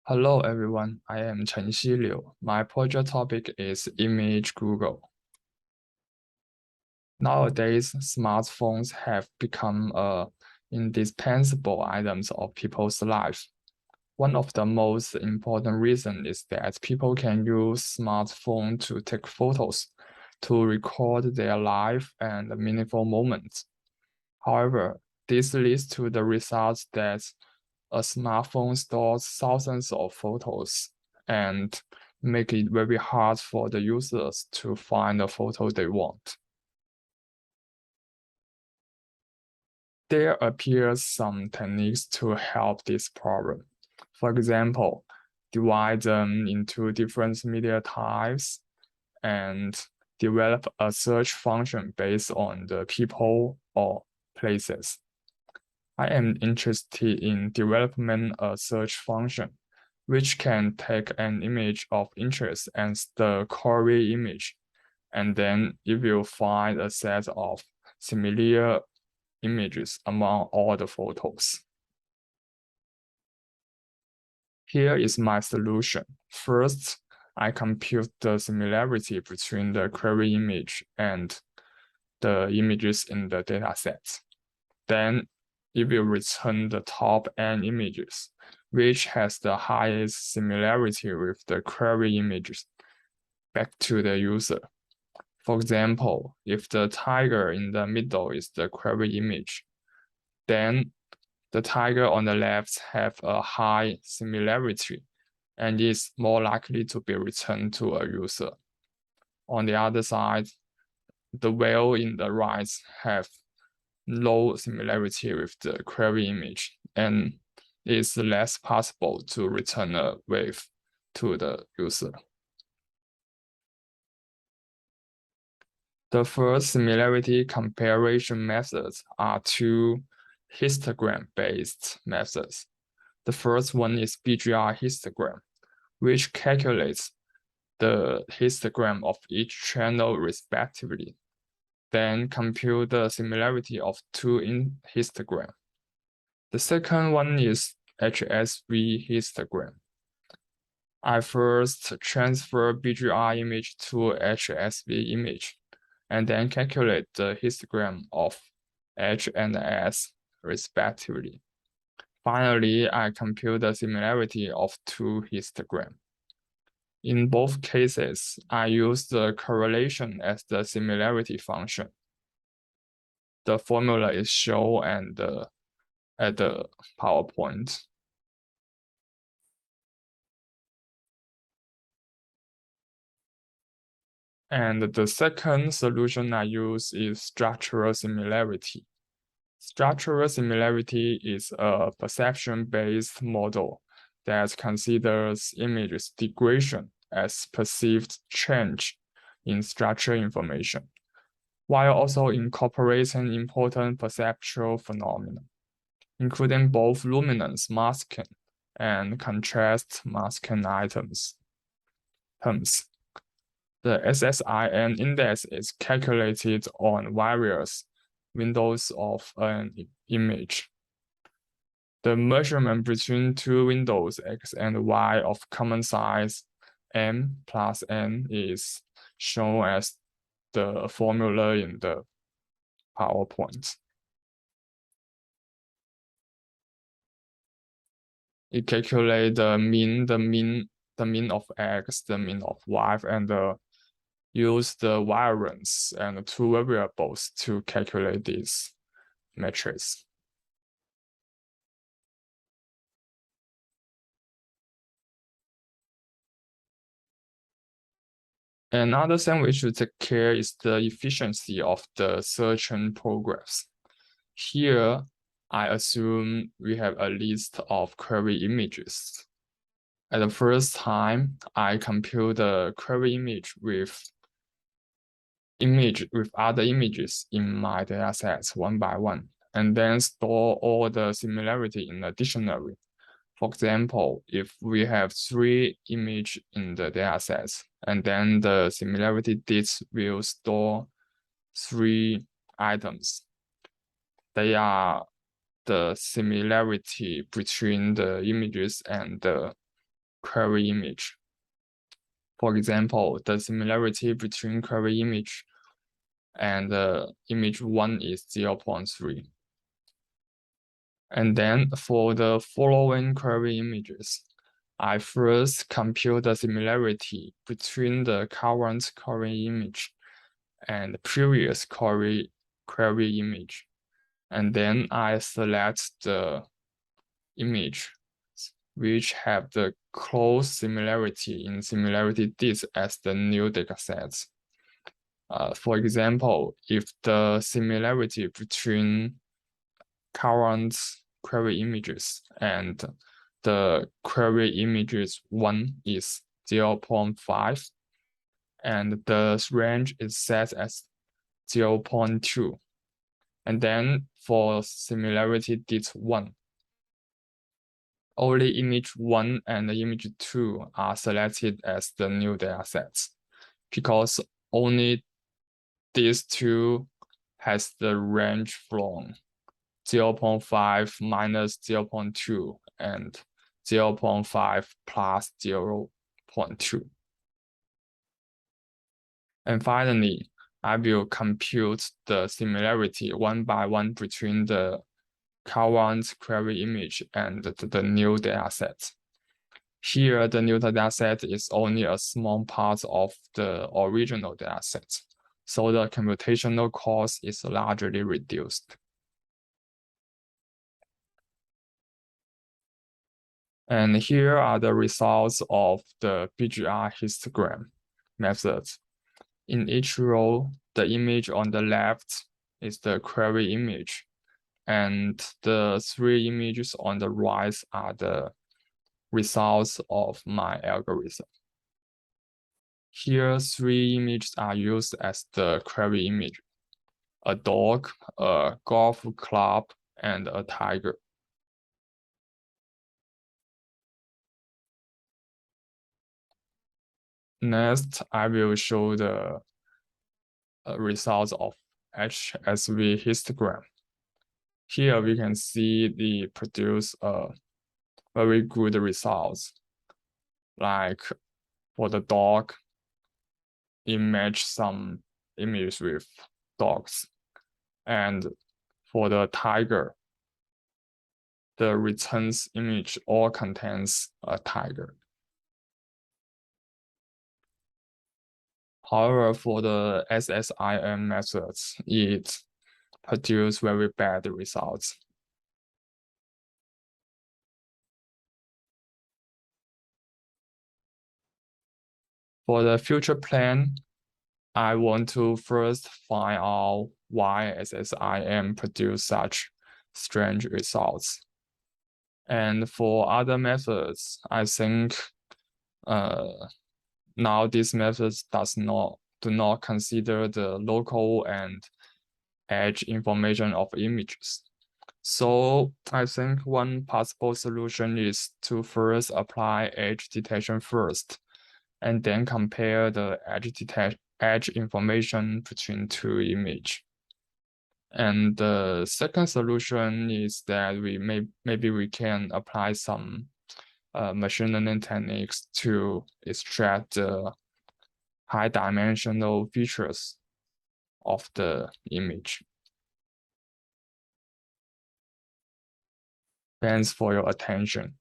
Hello everyone, I am Chenxi Liu. My project topic is Image Google. Nowadays, smartphones have become indispensable items of people's lives. One of the most important reasons is that people can use smartphone to take photos, to record their life and meaningful moments. However, this leads to the result that a smartphone stores thousands of photos and make it very hard for the users to find the photo they want. There appears some techniques to help this problem. For example, divide them into different media types and develop a search function based on the people or places. I am interested in developing a search function which can take an image of interest as the query image, and then it will find a set of similar images among all the photos. Here is my solution. First, I compute the similarity between the query image and the images in the dataset. Then it will return the top n images, which has the highest similarity with the query images, back to the user. For example, if the tiger in the middle is the query image, then the tiger on the left have a high similarity and is more likely to be returned to a user. On the other side, the whale in the right have low similarity with the query image and it's less possible to return a wave to the user. The first similarity comparison methods are two histogram-based methods. The first one is BGR histogram, which calculates the histogram of each channel respectively, then compute the similarity of two histogram. The second one is HSV histogram. I first transfer BGR image to HSV image, and then calculate the histogram of H and S respectively. Finally, I compute the similarity of two histograms. In both cases, I use the correlation as the similarity function. The formula is shown at the PowerPoint. And the second solution I use is structural similarity. Structural similarity is a perception-based model that considers image degradation as perceived change in structure information, while also incorporating important perceptual phenomena, including both luminance masking and contrast masking items. The SSIN index is calculated on various windows of an image. The measurement between two windows X and Y of common size M plus N is shown as the formula in the PowerPoint. It calculates the mean of X, the mean of Y, and use the variance and two variables to calculate these metrics. Another thing we should take care is the efficiency of the searching progress. Here, I assume we have a list of query images. At the first time, I compute the query image with other images in my datasets one by one, and then store all the similarity in a dictionary. For example, if we have 3 images in the datasets, and then the similarity disk will store 3 items. They are the similarity between the images and the query image. For example, the similarity between query image and image 1 is 0.3. And then for the following query images, I first compute the similarity between the current query image and the previous query image. And then I select the image which have the close similarity in similarity digits as the new datasets. For example, if the similarity between current query images and the query images 1 is 0.5, and the range is set as 0.2. And then for similarity digit 1, only image 1 and image 2 are selected as the new datasets, because only these two has the range from 0.5 minus 0.2 and 0.5 plus 0.2. And finally, I will compute the similarity one by one between the current query image and the new dataset. Here, the new dataset is only a small part of the original dataset, so the computational cost is largely reduced. And here are the results of the BGR histogram methods. In each row, the image on the left is the query image, and the 3 images on the right are the results of my algorithm. Here, 3 images are used as the query image: a dog, a golf club, and a tiger. Next, I will show the results of HSV histogram. Here we can see the produce very good results. Like for the dog, it match some images with dogs. And for the tiger, the returns image all contains a tiger. However, for the SSIM methods, it produces very bad results. For the future plan, I want to first find out why SSIM produce such strange results. And for other methods, I think now these methods do not consider the local and edge information of images. So I think one possible solution is to first apply edge detection first, and then compare the edge information between 2 images. And the second solution is that maybe we can apply some machine learning techniques to extract the high dimensional features of the image. Thanks for your attention.